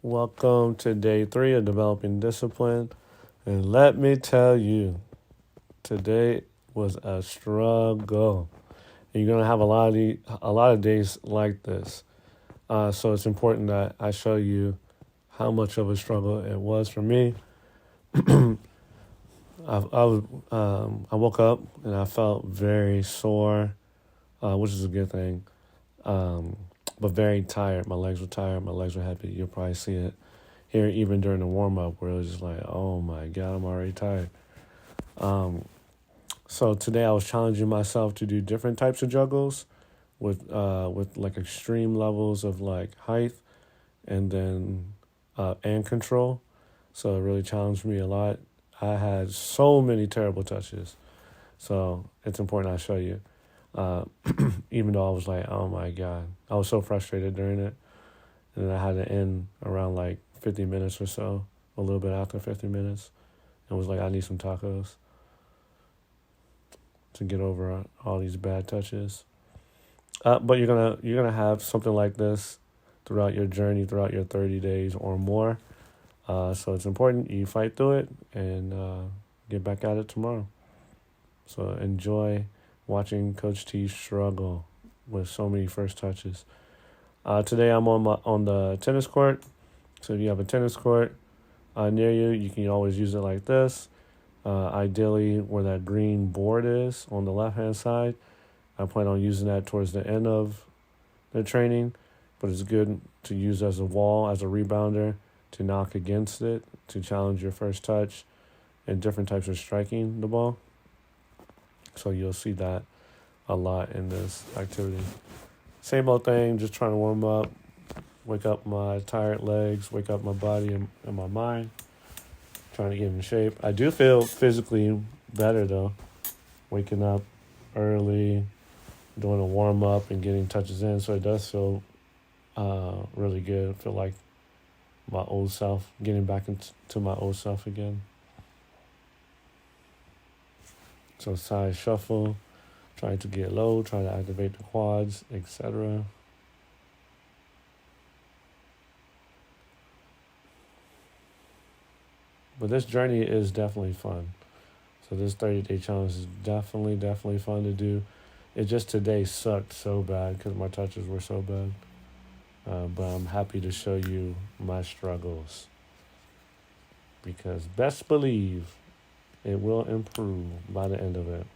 Welcome to day 3 of developing discipline. And let me tell you, today was a struggle. You're gonna have a lot of days like this. So it's important that I show you how much of a struggle it was for me. I woke up and I felt very sore, which is a good thing. Um, but very tired. My legs were tired. My legs were heavy. You'll probably see it here even during the warm up where it was just like, oh my God, I'm already tired. Um, so today I was challenging myself to do different types of juggles with like extreme levels of like height and then and control. So it really challenged me a lot. I had so many terrible touches. So it's important I show you. Uh, Even though I was like, oh my God, I was so frustrated during it. And then I had to end around like 50 minutes or so, a little bit after 50 minutes. It was like, I need some tacos to get over all these bad touches. But you're gonna have something like this throughout your journey, throughout your 30 days or more. So it's important you fight through it and get back at it tomorrow. So enjoy watching Coach T struggle with so many first touches. Today I'm on the tennis court. So if you have a tennis court near you, you can always use it like this. Ideally, where that green board is on the left hand side. I plan on using that towards the end of the training, but it's good to use as a wall, as a rebounder, to knock against it, to challenge your first touch, and different types of striking the ball. So you'll see that a lot in this activity. Same old thing, just trying to warm up, wake up my tired legs, wake up my body and my mind, trying to get in shape. I do feel physically better though, waking up early, doing a warm up and getting touches in. So it does feel really good. I feel like my old self, getting back into my old self again. So side shuffle, trying to get low, trying to activate the quads, etc. But this journey is definitely fun. So this 30-day challenge is definitely fun to do. It just today sucked so bad because my touches were so bad. But I'm happy to show you my struggles because best believe it will improve by the end of it.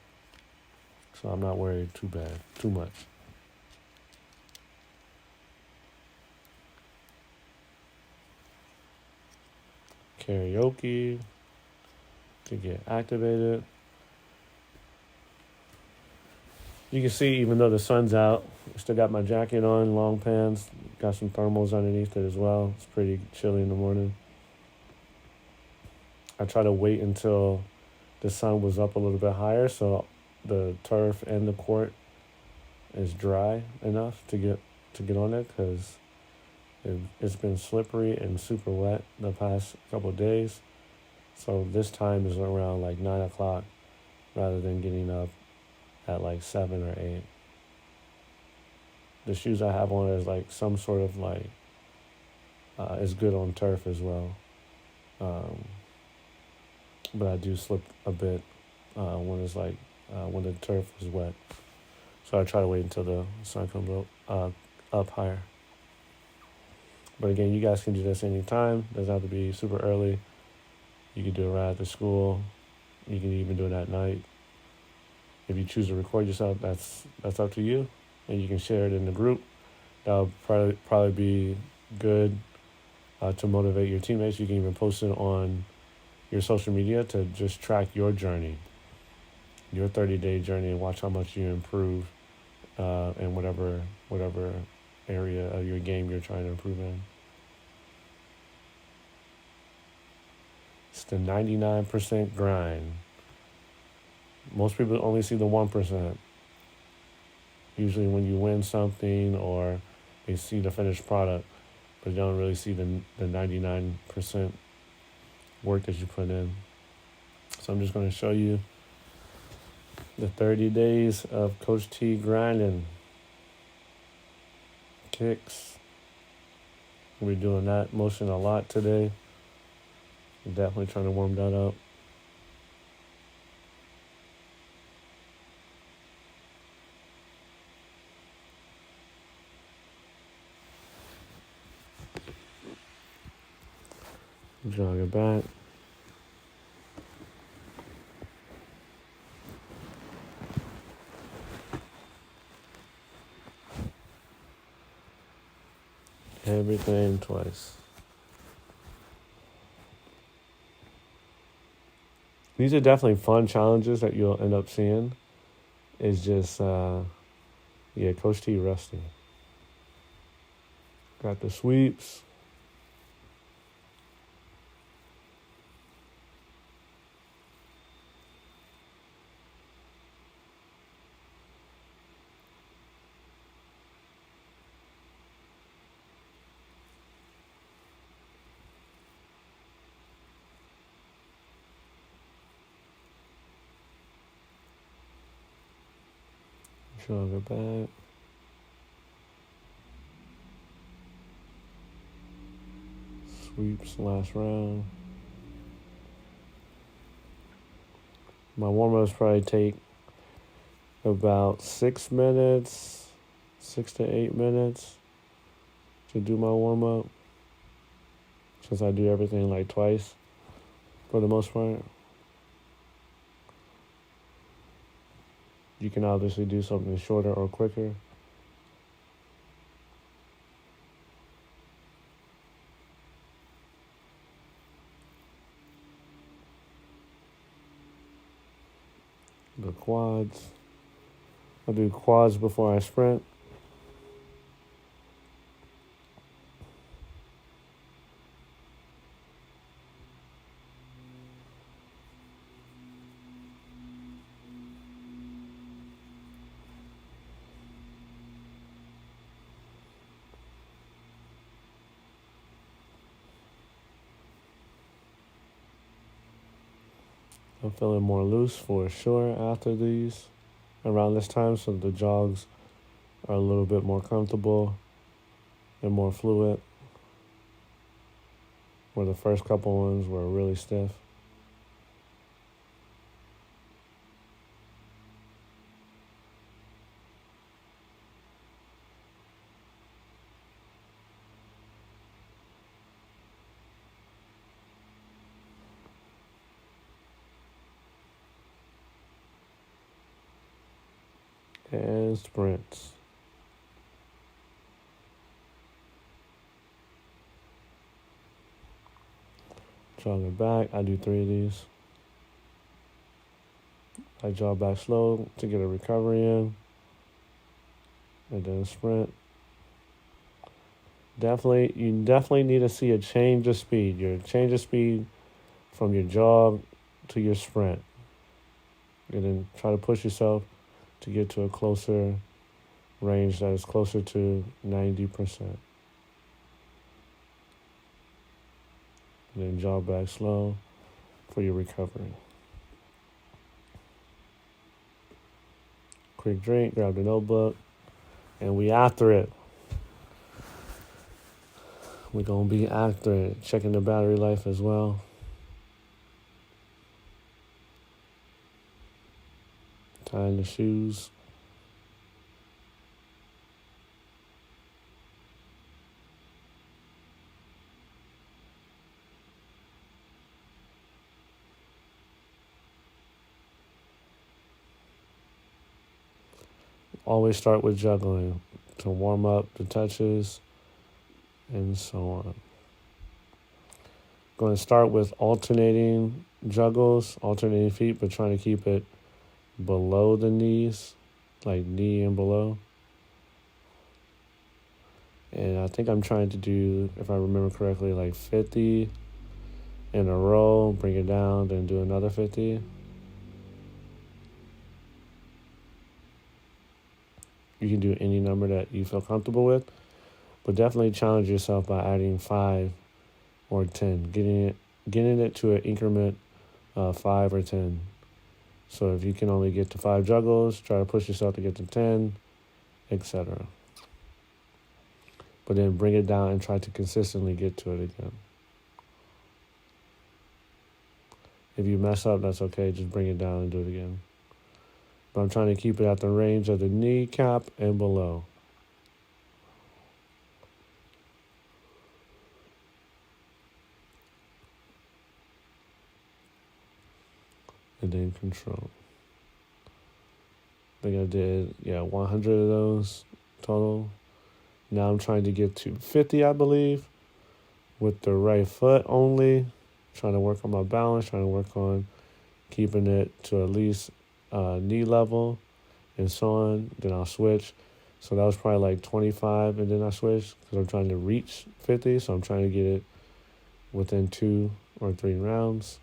So I'm not worried too much. Karaoke to get activated. You can see even though the sun's out, I still got my jacket on, long pants, got some thermals underneath it as well. It's pretty chilly in the morning. I try to wait until the sun was up a little bit higher so the turf and the court is dry enough to get on it because it's been slippery and super wet the past couple of days. So this time is around like 9 o'clock rather than getting up at like 7 or 8. The shoes I have on is like some sort of like, is good on turf as well. But I do slip a bit when it's like, when the turf is wet. So I try to wait until the sun comes up higher. But again, you guys can do this anytime. Doesn't have to be super early. You can do it right after school. You can even do it at night. If you choose to record yourself, that's up to you, and you can share it in the group. That'll probably be good to motivate your teammates. You can even post it on your social media to just track your journey, your 30-day journey, and watch how much you improve in whatever area of your game you're trying to improve in. It's the 99% grind. Most people only see the 1%. Usually when you win something or they see the finished product, but they don't really see the 99% work that you put in. So I'm just going to show you the 30 days of Coach T grinding. Kicks, We're doing that motion a lot today. Definitely trying to warm that up. Jog it back. Everything twice. These are definitely fun challenges that you'll end up seeing. It's just, yeah, Coach T rusty. Got the sweeps. Jog it back. Sweeps last round. My warm-ups probably take about 6 minutes, 6 to 8 minutes to do my warm-up, since I do everything like twice for the most part. You can obviously do something shorter or quicker. The quads. I do quads before I sprint. I'm feeling more loose for sure after these, around this time, so the jogs are a little bit more comfortable and more fluid, where the first couple ones were really stiff. And sprints. Jog it back. I do 3 of these. I jog back slow to get a recovery in. And then sprint. You definitely need to see a change of speed. Your change of speed from your jog to your sprint. And then try to push yourself to get to a closer range that is closer to 90%. And then jog back slow for your recovery. Quick drink, grab the notebook, and we after it. We're going to be after it, checking the battery life as well. Tying the shoes. Always start with juggling to warm up the touches and so on. Going to start with alternating juggles, alternating feet, but trying to keep it below the knees, like knee and below. And I think I'm trying to do, if I remember correctly, like 50 in a row, bring it down, then do another 50. You can do any number that you feel comfortable with, but definitely challenge yourself by adding 5 or 10, getting it to an increment of 5 or 10. So if you can only get to 5 juggles, try to push yourself to get to 10, etc. but then bring it down and try to consistently get to it again. If you mess up, that's okay. Just bring it down and do it again. But I'm trying to keep it at the range of the kneecap and below. And then control. I think I did, 100 of those total. Now I'm trying to get to 50, I believe, with the right foot only. Trying to work on my balance, trying to work on keeping it to at least knee level and so on. Then I'll switch. So that was probably like 25, and then I switched because I'm trying to reach 50. So I'm trying to get it within 2 or 3 rounds.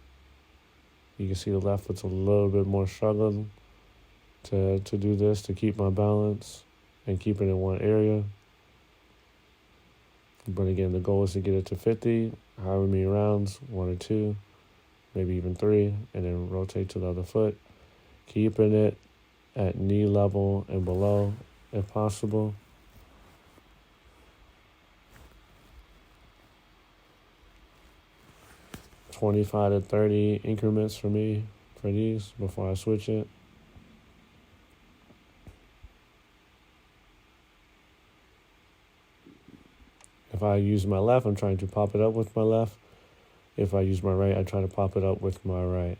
You can see the left foot's a little bit more struggling to do this, to keep my balance and keep it in one area. But again, the goal is to get it to 50, however many rounds, 1 or 2, maybe even 3, and then rotate to the other foot, keeping it at knee level and below if possible. $25 to $30 increments for me for these before I switch it. If I use my left, I'm trying to pop it up with my left. If I use my right, I try to pop it up with my right.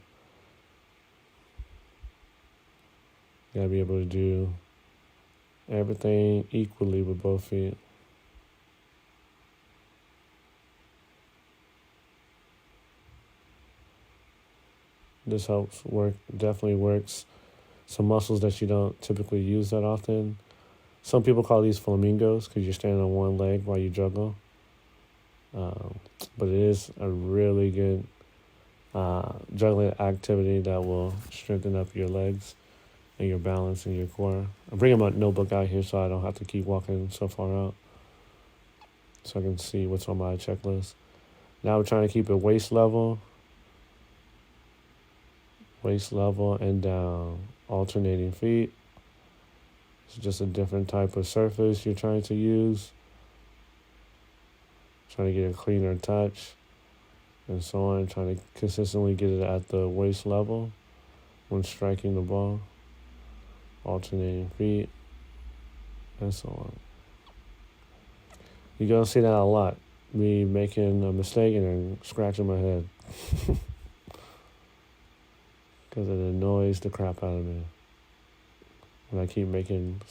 You gotta be able to do everything equally with both feet. This helps work, definitely works some muscles that you don't typically use that often. Some people call these flamingos because you're standing on one leg while you juggle. But it is a really good juggling activity that will strengthen up your legs and your balance and your core. I'm bringing my notebook out here so I don't have to keep walking so far out, so I can see what's on my checklist. Now we're trying to keep it waist level and down, alternating feet. It's just a different type of surface you're trying to use. Trying to get a cleaner touch and so on. Trying to consistently get it at the waist level when striking the ball. Alternating feet and so on. You're going to see that a lot. Me making a mistake and then scratching my head. Because it annoys the crap out of me when I keep making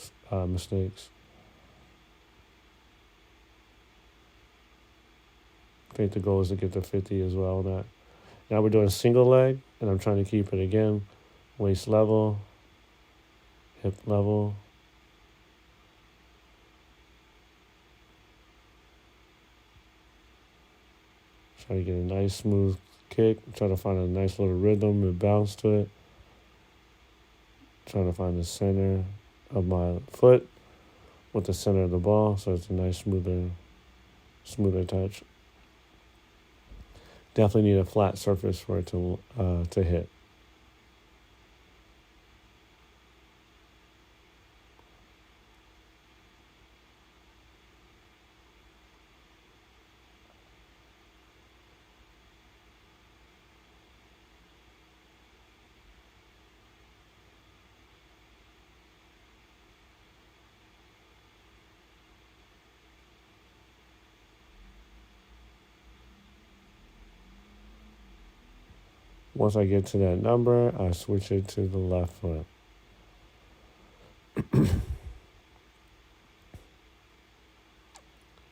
mistakes. I think the goal is to get to 50 as well. Now we're doing a single leg, and I'm trying to keep it again, waist level, hip level. Try to get a nice smooth kick. Try to find a nice little rhythm and bounce to it. Trying to find the center of my foot with the center of the ball, so it's a nice smoother touch. Definitely need a flat surface for it to hit. Once I get to that number, I switch it to the left foot.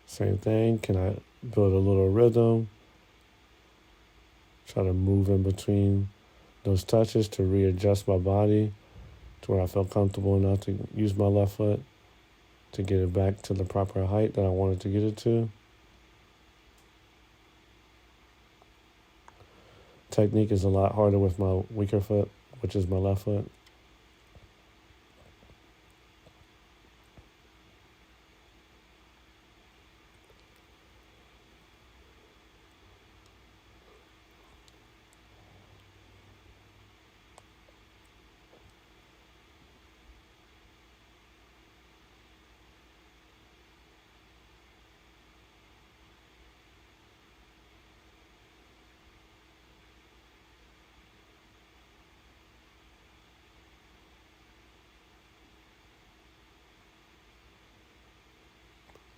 Same thing. Can I build a little rhythm? Try to move in between those touches to readjust my body to where I feel comfortable enough to use my left foot to get it back to the proper height that I wanted to get it to. Technique is a lot harder with my weaker foot, which is my left foot.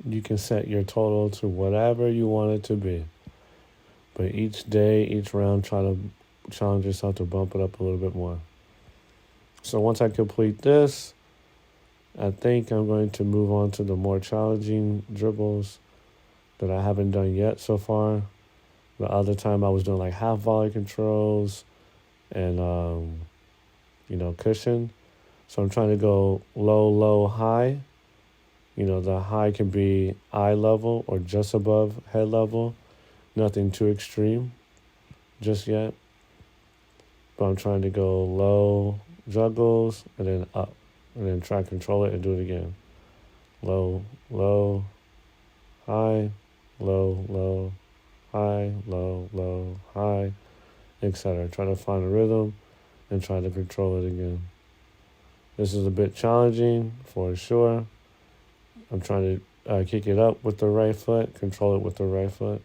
You can set your total to whatever you want it to be. But each day, each round, try to challenge yourself to bump it up a little bit more. So once I complete this, I think I'm going to move on to the more challenging dribbles that I haven't done yet so far. The other time I was doing like half volley controls and cushion. So I'm trying to go low, low, high. The high can be eye level or just above head level. Nothing too extreme just yet. But I'm trying to go low juggles and then up. And then try to control it and do it again. Low, low, high, low, high, low, high, etc. Try to find a rhythm and try to control it again. This is a bit challenging for sure. I'm trying to kick it up with the right foot, control it with the right foot.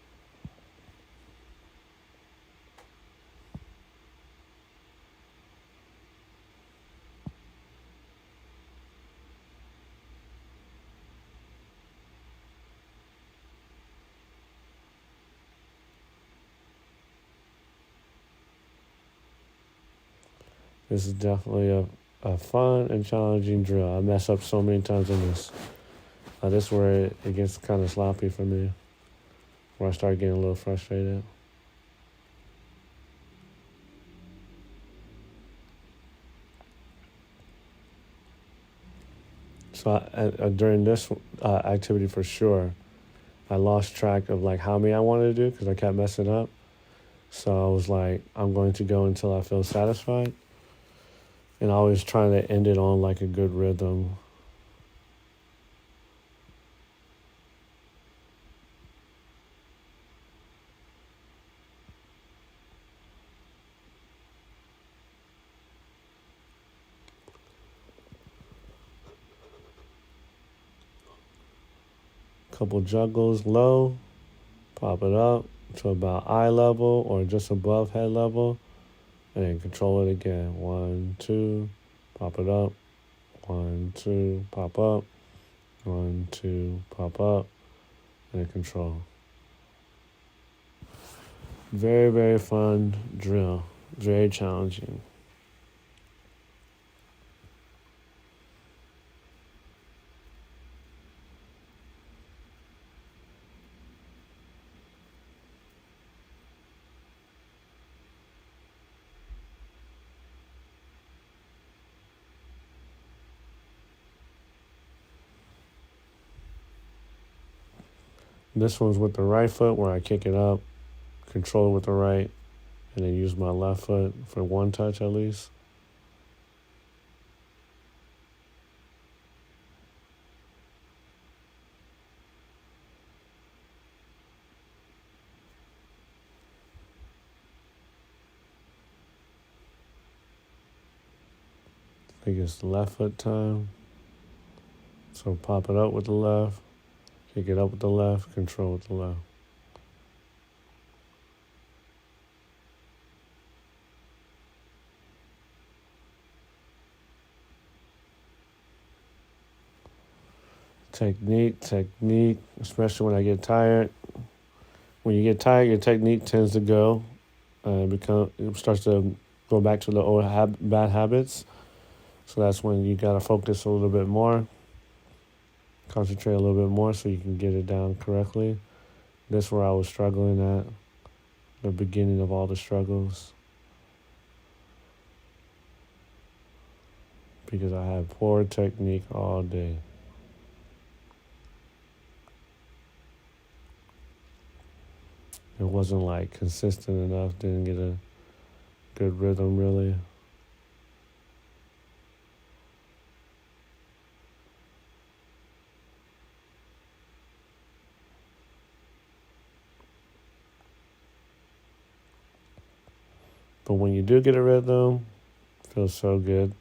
This is definitely a fun and challenging drill. I mess up so many times in this. This is where it gets kind of sloppy for me, where I start getting a little frustrated. So during this activity for sure, I lost track of like how many I wanted to do because I kept messing up. So I was like, I'm going to go until I feel satisfied. And I was trying to end it on like a good rhythm. Couple juggles low, pop it up to about eye level or just above head level, and then control it again. 1, 2, pop it up. 1, 2, pop up. 1, 2, pop up, and then control. Very, very fun drill. Very challenging. This one's with the right foot where I kick it up, control it with the right, and then use my left foot for one touch at least. I think it's the left foot time. So pop it up with the left, kick it up with the left, control with the left. Technique, especially when I get tired. When you get tired, your technique tends to go, it starts to go back to the old bad habits. So that's when you gotta focus a little bit more, concentrate a little bit more so you can get it down correctly. This is where I was struggling at, the beginning of all the struggles. Because I had poor technique all day. It wasn't like consistent enough, didn't get a good rhythm really. But when you do get a rhythm, it feels so good.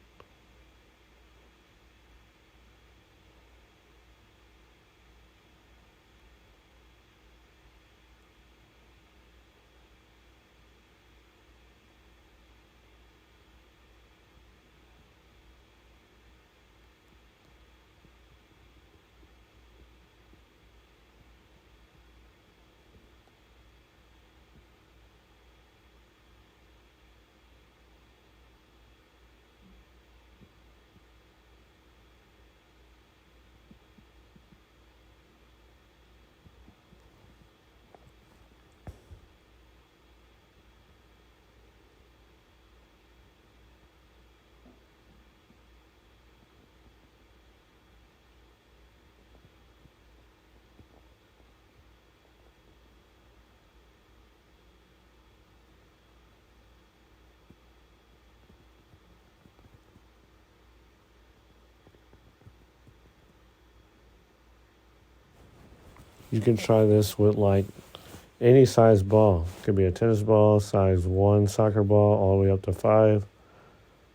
You can try this with like any size ball. It could be a tennis ball, size 1 soccer ball, all the way up to 5.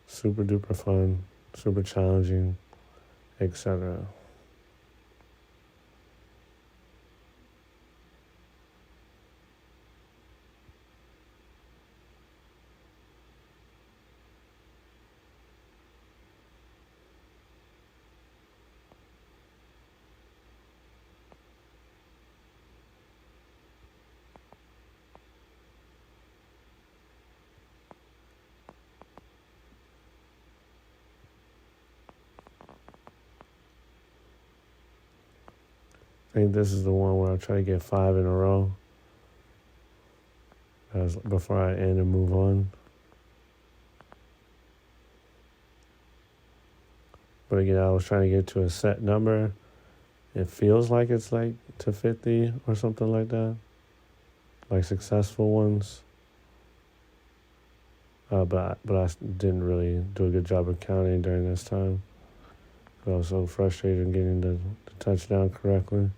Super duper fun, super challenging, etc. I think this is the one where I'll try to get 5 in a row before I end and move on. But again, I was trying to get to a set number. It feels like it's like to 50 or something like that, like successful ones. But I didn't really do a good job of counting during this time. I was so frustrated getting the touchdown correctly.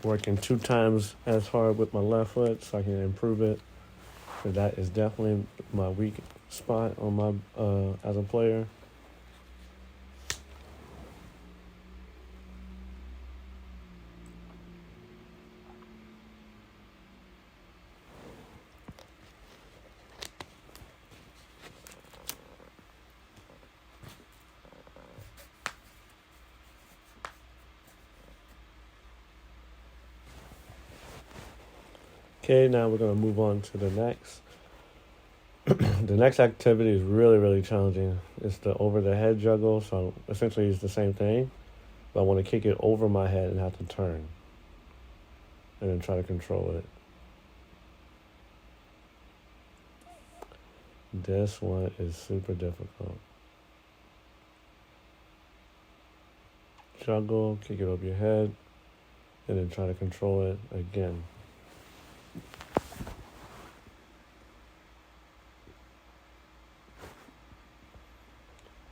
Working 2 times as hard with my left foot so I can improve it. But that is definitely my weak spot on my as a player. Okay, now we're going to move on to the next. The next activity is really, really challenging. It's the over the head juggle. So essentially it's the same thing, but I want to kick it over my head and have to turn and then try to control it. This one is super difficult. Juggle, kick it over your head, and then try to control it again.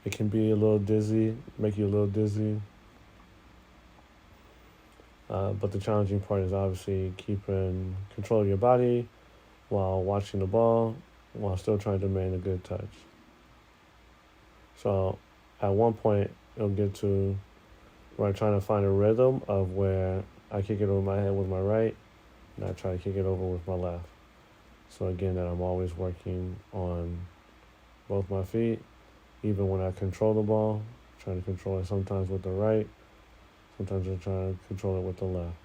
It can be a little dizzy, make you a little dizzy. But the challenging part is obviously keeping control of your body while watching the ball, while still trying to maintain a good touch. So at one point, it'll get to where I'm trying to find a rhythm of where I kick it over my head with my right, and I try to kick it over with my left. So again, that I'm always working on both my feet, even when I control the ball, trying to control it sometimes with the right, sometimes I'm trying to control it with the left.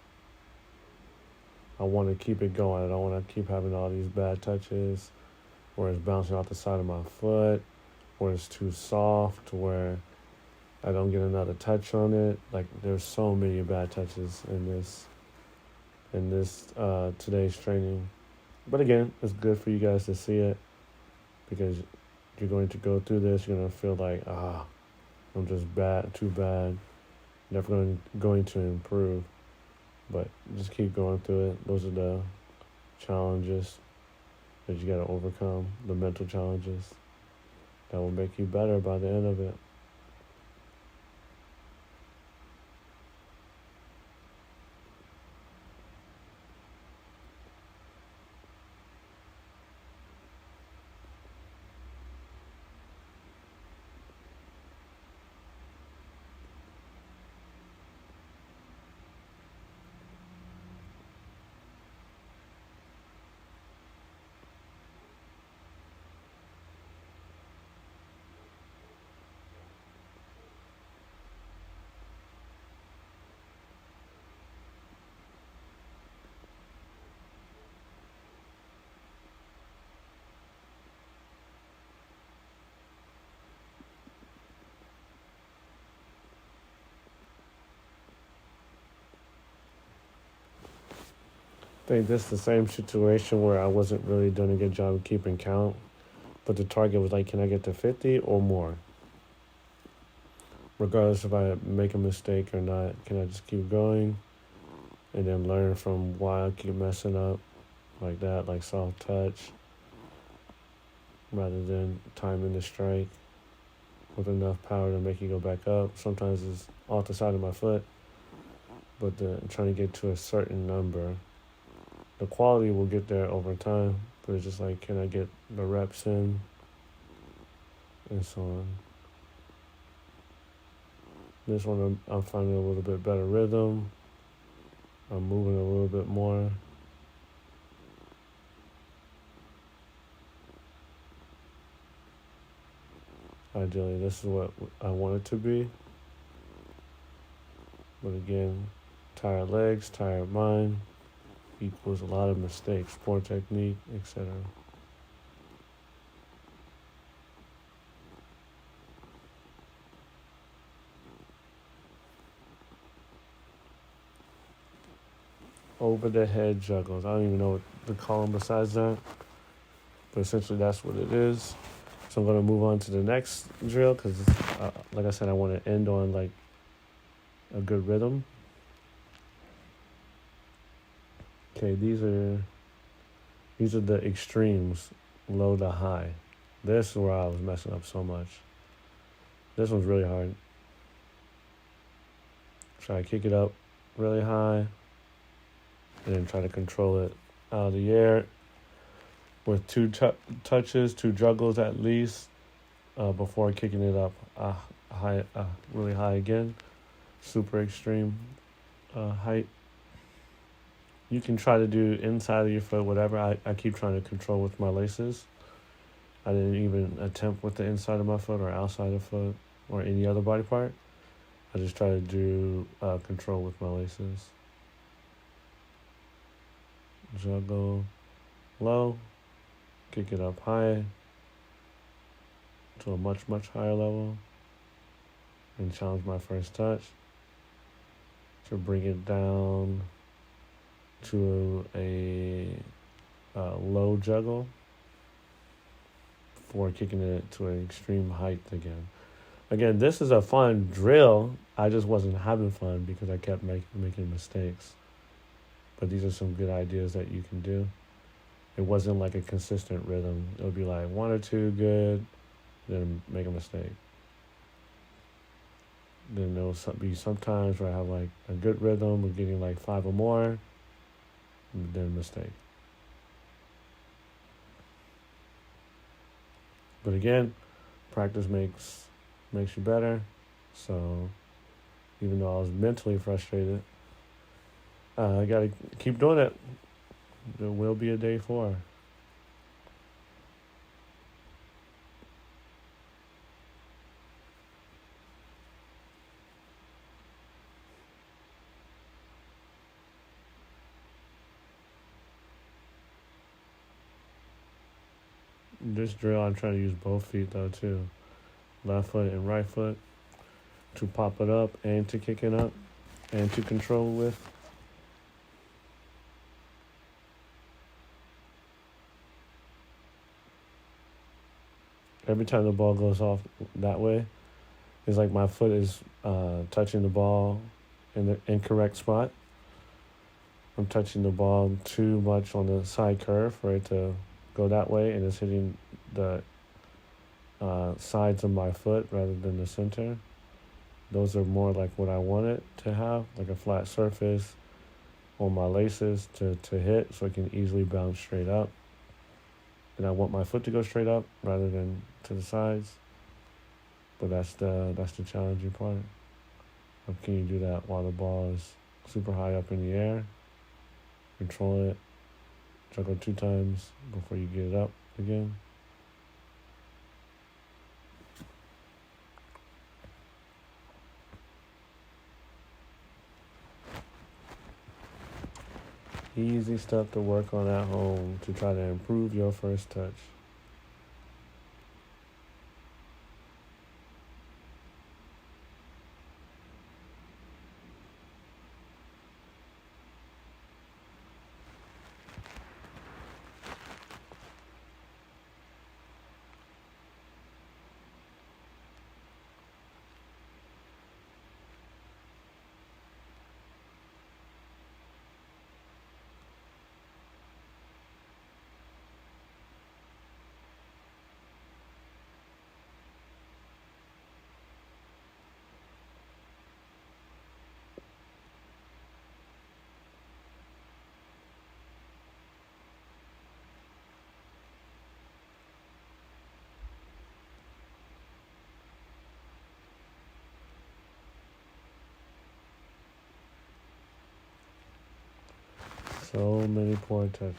I want to keep it going. I don't want to keep having all these bad touches where it's bouncing off the side of my foot, where it's too soft, where I don't get another touch on it. Like there's so many bad touches in this today's training. But again, it's good for you guys to see it because you're going to go through this. You're going to feel like, I'm just too bad. Never going to improve. But just keep going through it. Those are the challenges that you got to overcome, the mental challenges that will make you better by the end of it. I think this is the same situation where I wasn't really doing a good job of keeping count, but the target was like, can I get to 50 or more? regardless if I make a mistake or not, can I just keep going and then learn from why I keep messing up like that, like soft touch, rather than timing the strike with enough power to make you go back up. Sometimes it's off the side of my foot, but I'm trying to get to a certain number. The quality will get there over time, but it's just like, can I get the reps in and so on. This one I'm finding a little bit better rhythm. I'm moving a little bit more. Ideally, this is what I want it to be. But again, tired legs, tired mind equals a lot of mistakes, poor technique, etc. Over the head juggles. I don't even know what to call them besides that. But essentially that's what it is. So I'm going to move on to the next drill because, like I said, I want to end on like a good rhythm. Okay, these are the extremes, low to high. This is where I was messing up so much. This one's really hard. Try to kick it up really high and then try to control it out of the air with two touches, two juggles at least, before kicking it up high, really high again. Super extreme height. You can try to do inside of your foot, whatever. I keep trying to control with my laces. I didn't even attempt with the inside of my foot or outside of foot or any other body part. I just try to do control with my laces. Juggle low, kick it up high to a much, much higher level, and challenge my first touch to bring it down to a low juggle before kicking it to an extreme height again. Again, this is a fun drill. I just wasn't having fun because I kept making mistakes. But these are some good ideas that you can do. It wasn't like a consistent rhythm. It would be like one or two good, then make a mistake. Then there will be some times where I have like a good rhythm of getting like 5 or more, then a mistake. But again, practice makes you better. So even though I was mentally frustrated, I gotta keep doing it. There will be a day 4. This drill, I'm trying to use both feet though too, left foot and right foot, to pop it up and to kick it up and to control with. Every time the ball goes off that way, it's like my foot is touching the ball in the incorrect spot. I'm touching the ball too much on the side curve for it to go that way, and it's hitting the sides of my foot rather than the center. Those are more like what I want it to have, like a flat surface on my laces to hit so it can easily bounce straight up. And I want my foot to go straight up rather than to the sides. But that's the challenging part. How can you do that while the ball is super high up in the air? Control it, juggle 2 times before you get it up again. Easy stuff to work on at home to try to improve your first touch. So many poor touches.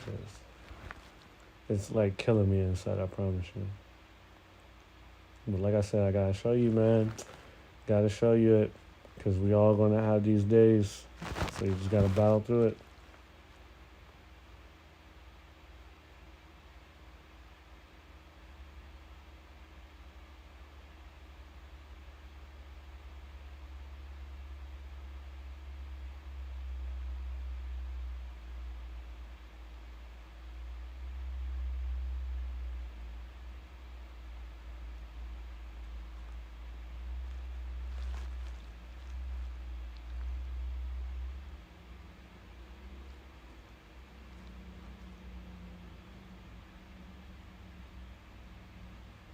It's like killing me inside, I promise you. But like I said, I gotta show you, man. Gotta show you it. Because we all gonna have these days. So you just gotta battle through it.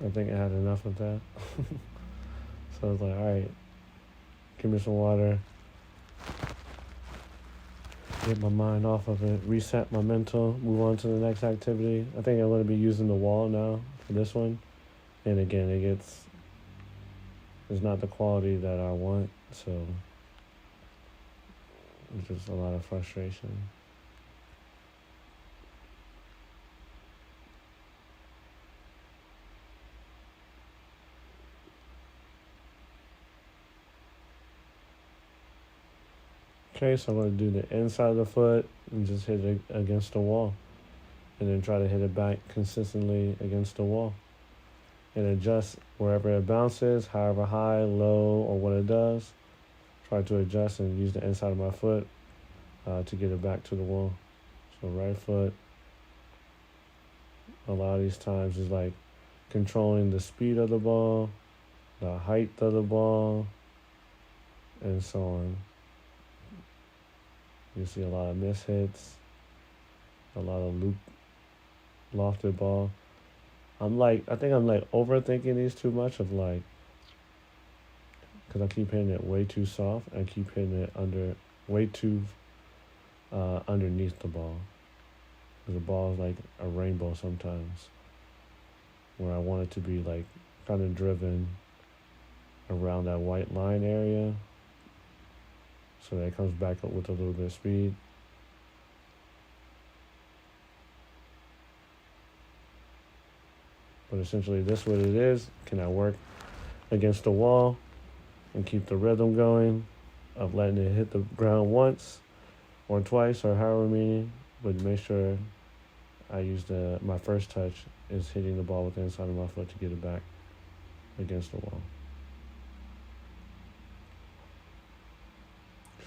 I think I had enough of that. So I was like, alright, give me some water. Get my mind off of it. Reset my mental. Move on to the next activity. I think I'm going to be using the wall now for this one. And again, it's not the quality that I want. So it's just a lot of frustration. Okay, so I'm going to do the inside of the foot and just hit it against the wall. And then try to hit it back consistently against the wall. And adjust wherever it bounces, however high, low, or what it does. Try to adjust and use the inside of my foot to get it back to the wall. So right foot. A lot of these times is like controlling the speed of the ball, the height of the ball, and so on. You see a lot of mishits, a lot of lofted ball. I think I'm like overthinking these too much of like, because I keep hitting it way too soft. I keep hitting it way too underneath the ball. Because the ball is like a rainbow sometimes, where I want it to be like kind of driven around that white line area, so that it comes back up with a little bit of speed. But essentially this is what it is. Can I work against the wall and keep the rhythm going of letting it hit the ground once or twice or however many, but make sure I use my first touch is hitting the ball with the inside of my foot to get it back against the wall.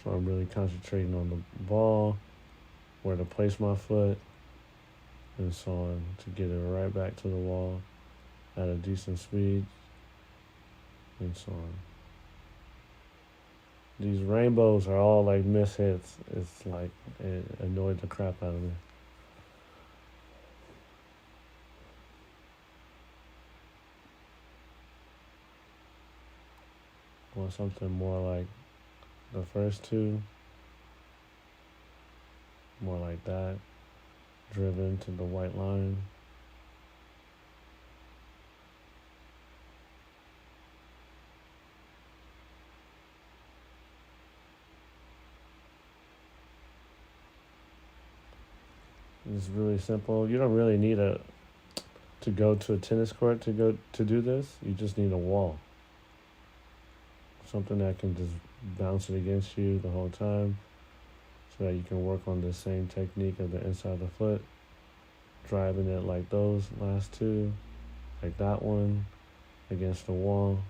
So I'm really concentrating on the ball, where to place my foot, and so on to get it right back to the wall at a decent speed, and so on. These rainbows are all like mishits. It's like it annoyed the crap out of me. I want something more like the first two, more like that, driven to the white line. It's really simple. You don't really need to go to a tennis court to do this. You just need a wall. Something that can just bounce it against you the whole time, so that you can work on the same technique of the inside of the foot, driving it like those last two, like that one, against the wall.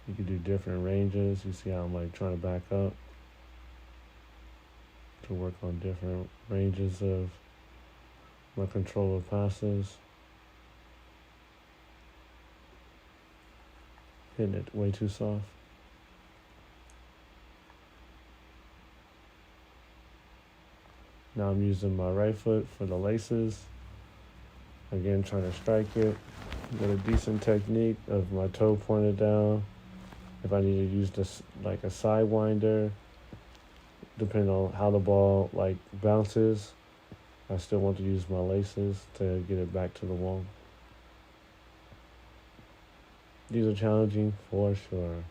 You can do different ranges. You see how I'm like trying to back up to work on different ranges of my controller passes. Hitting it way too soft. Now I'm using my right foot for the laces. Again, trying to strike it with a decent technique of my toe pointed down. If I need to use this like a sidewinder, depending on how the ball like bounces, I still want to use my laces to get it back to the wall. These are challenging for sure.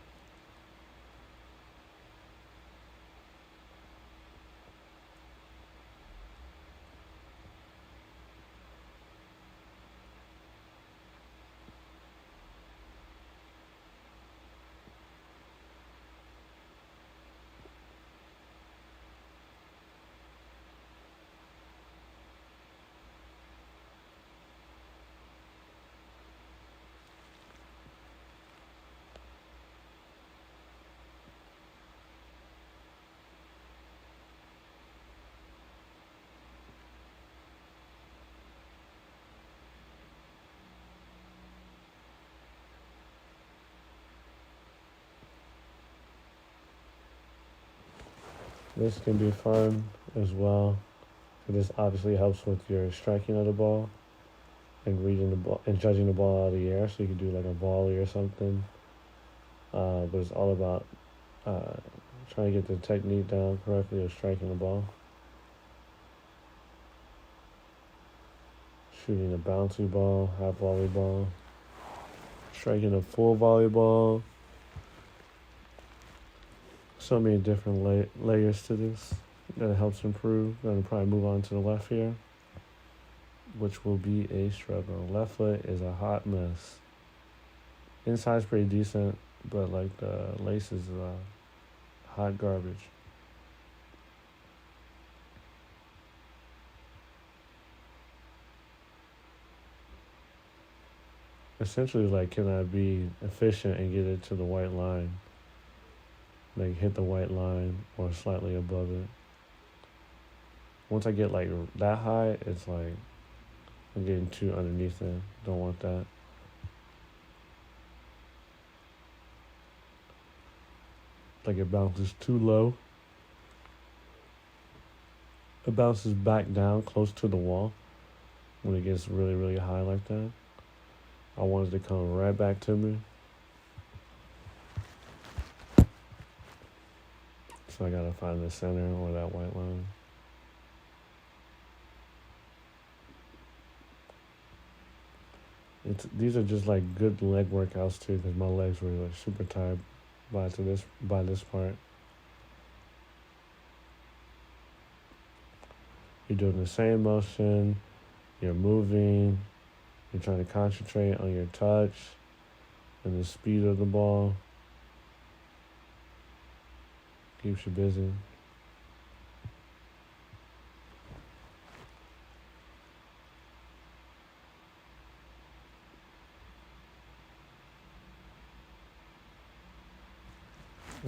This can be fun as well. This obviously helps with your striking of the ball and reading the ball and judging the ball out of the air. So you can do like a volley or something. But it's all about uh, trying to get the technique down correctly of striking the ball. Shooting a bouncy ball, half volleyball. Striking a full volleyball. So many different layers to this that helps improve. I'm going to probably move on to the left here, which will be a struggle. Left foot is a hot mess. Inside's pretty decent, but like the lace is hot garbage. Essentially, like, can I be efficient and get it to the white line? Like, hit the white line or slightly above it. Once I get like that high, it's like I'm getting too underneath it. Don't want that. Like it bounces too low. It bounces back down close to the wall when it gets really, really high like that. I want it to come right back to me. So I gotta find the center or that white line. These are just like good leg workouts too, because my legs were like super tired by this part. You're doing the same motion. You're moving. You're trying to concentrate on your touch and the speed of the ball. Keeps you busy.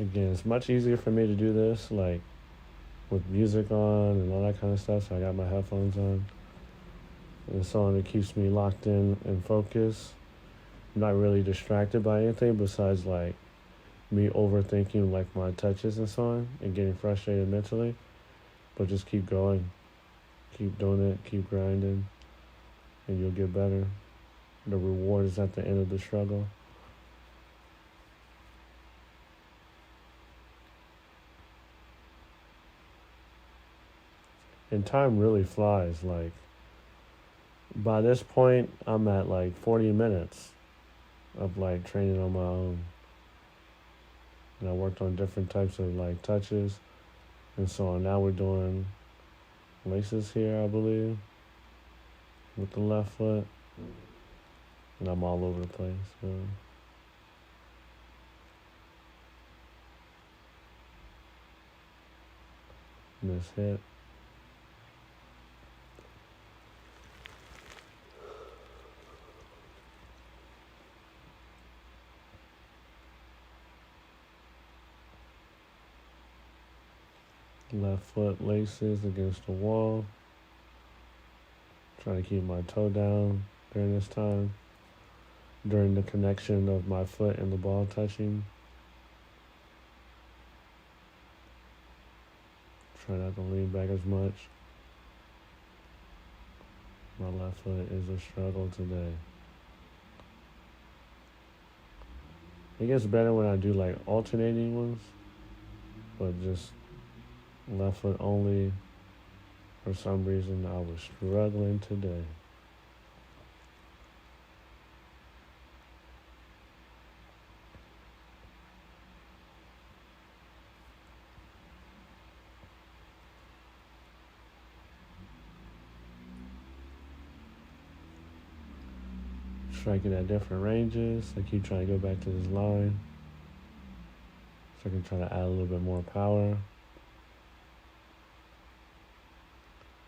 Again, it's much easier for me to do this like with music on and all that kind of stuff. So I got my headphones on. And so on, it keeps me locked in and focused. I'm not really distracted by anything besides like me overthinking like my touches and so on and getting frustrated mentally. But just keep going. Keep doing it, keep grinding, and you'll get better. The reward is at the end of the struggle. And time really flies. Like, by this point, I'm at like 40 minutes of like training on my own. And I worked on different types of like touches and so on. Now we're doing laces here, I believe, with the left foot. And I'm all over the place. So. Miss hit. Left foot laces against the wall. Trying to keep my toe down during this time. During the connection of my foot and the ball touching. Try not to lean back as much. My left foot is a struggle today. It gets better when I do like alternating ones, but just left foot only. For some reason, I was struggling today. Striking at different ranges. I keep trying to go back to this line. So I can try to add a little bit more power.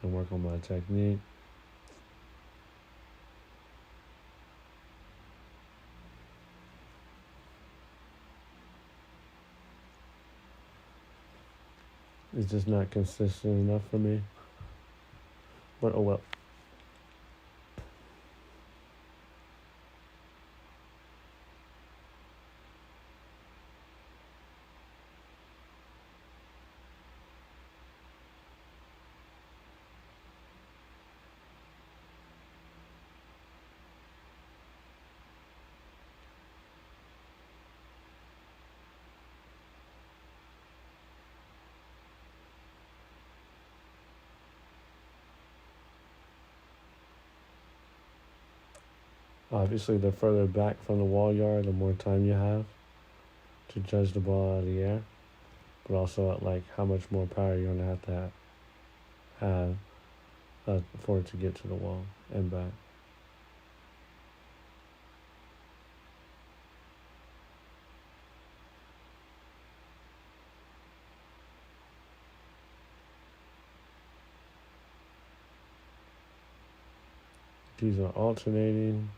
And work on my technique. It's just not consistent enough for me. But oh well. Obviously, the further back from the wall you are, the more time you have to judge the ball out of the air. But also, like, how much more power you're gonna have for it to get to the wall and back. These are alternating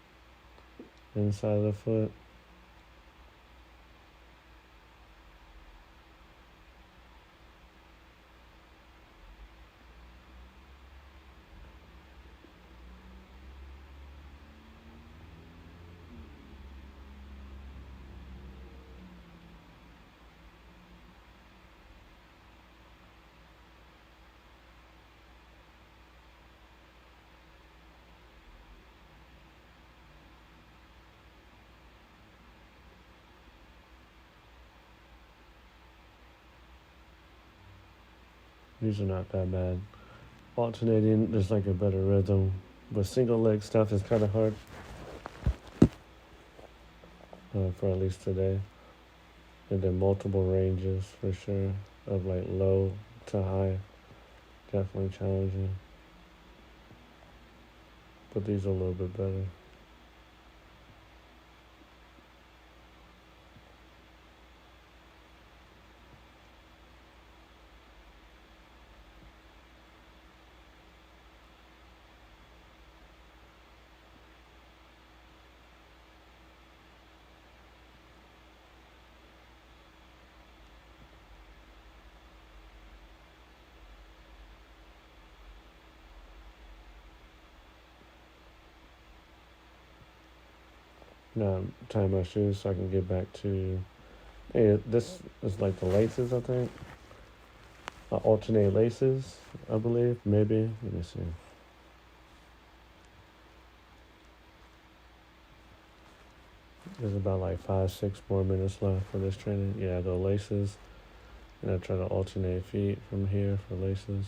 inside of the foot. These are not that bad. Alternating, there's like a better rhythm. But single leg stuff is kind of hard for at least today. And then multiple ranges for sure of like low to high. Definitely challenging. But these are a little bit better. Now tying my shoes so I can get back to. Hey, this is like the laces, I think. Alternate laces, I believe. Maybe. Let me see. There's about like 5, 6 more minutes left for this training. Yeah, the laces. And I try to alternate feet from here for laces.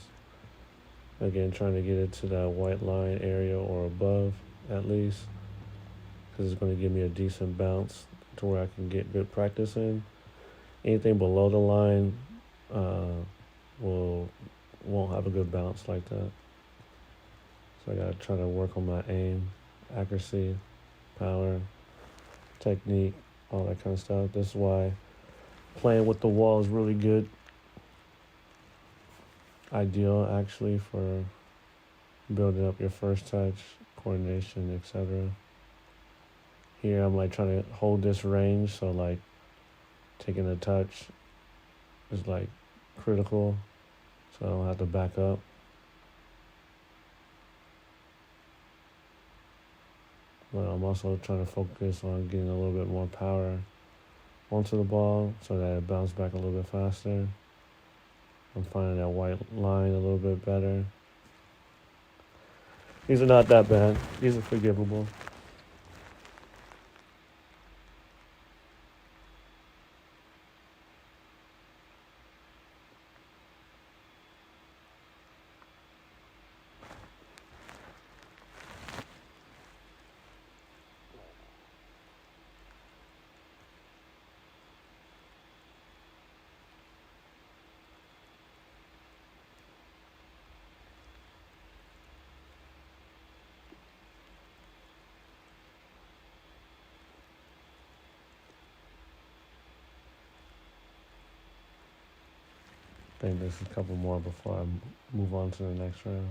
Again, trying to get it to that white line area or above at least. Because it's going to give me a decent bounce to where I can get good practice in. Anything below the line won't have a good bounce like that. So I gotta try to work on my aim, accuracy, power, technique, all that kind of stuff. This is why playing with the wall is really good. Ideal actually for building up your first touch, coordination, etc. Here I'm like trying to hold this range, so like taking a touch is like critical, so I don't have to back up. But I'm also trying to focus on getting a little bit more power onto the ball so that it bounces back a little bit faster. I'm finding that white line a little bit better. These are not that bad. These are forgivable. I think there's a couple more before I move on to the next round.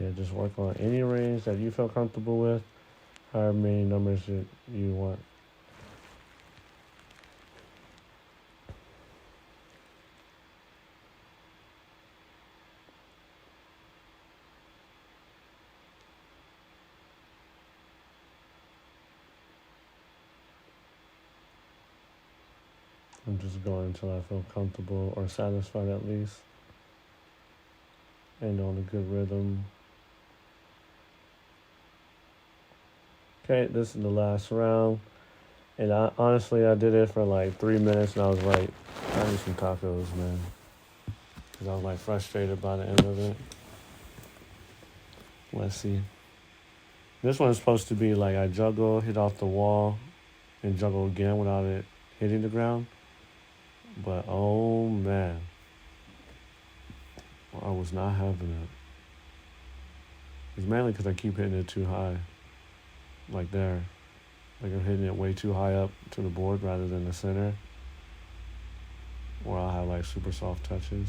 Yeah, just work on any range that you feel comfortable with, however many numbers you want. I'm just going until I feel comfortable or satisfied at least, and on a good rhythm. Okay, this is the last round. And honestly, I did it for like 3 minutes, and I was like, I need some tacos, man. Because I was like frustrated by the end of it. Let's see. This one's supposed to be like I juggle, hit off the wall, and juggle again without it hitting the ground. But oh man, I was not having it. It's mainly because I keep hitting it too high. Like there. Like I'm hitting it way too high up to the board rather than the center. Or I'll have like super soft touches.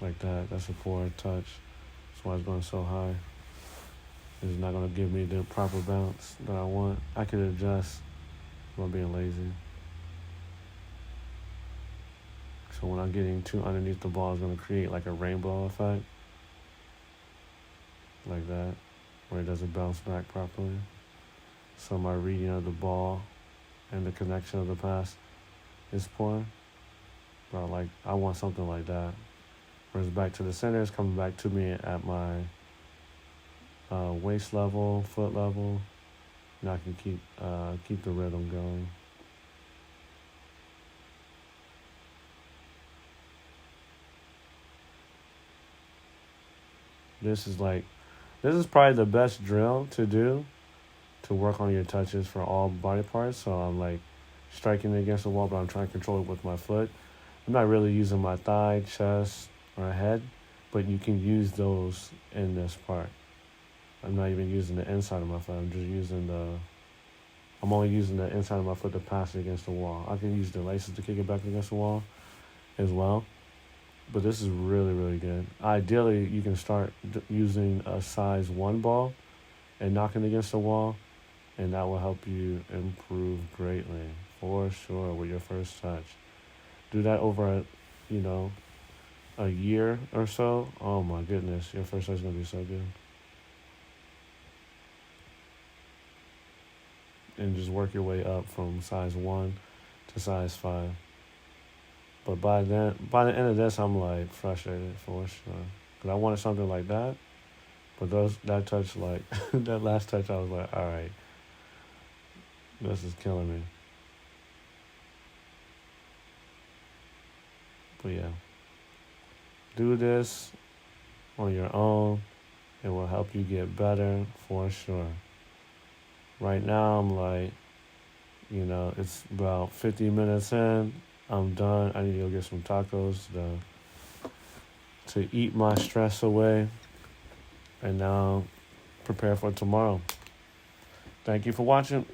Like that. That's a poor touch. That's why it's going so high. It's not going to give me the proper bounce that I want. I could adjust by being lazy. So when I'm getting too underneath the ball, it's going to create like a rainbow effect. Like that. Where it doesn't bounce back properly. So my reading of the ball and the connection of the pass is poor. But I want something like that. Whereas back to the center is coming back to me at my waist level, foot level, and I can keep the rhythm going. This is probably the best drill to do to work on your touches for all body parts. So I'm like striking against the wall, but I'm trying to control it with my foot. I'm not really using my thigh, chest, or head, but you can use those in this part. I'm not even using the inside of my foot. I'm only using the inside of my foot to pass it against the wall. I can use the laces to kick it back against the wall as well. But this is really, really good. Ideally, you can start using a size 1 ball and knocking against the wall, and that will help you improve greatly, for sure, with your first touch. Do that over, a year or so. Oh my goodness, your first touch is going to be so good. And just work your way up from size 1 to size 5. But by the end of this, I'm like frustrated for sure. Because I wanted something like that. But that touch, like, that last touch, I was like, all right, this is killing me. But yeah, do this on your own. It will help you get better for sure. Right now, I'm like, it's about 50 minutes in. I'm done. I need to go get some tacos to eat my stress away. And now prepare for tomorrow. Thank you for watching.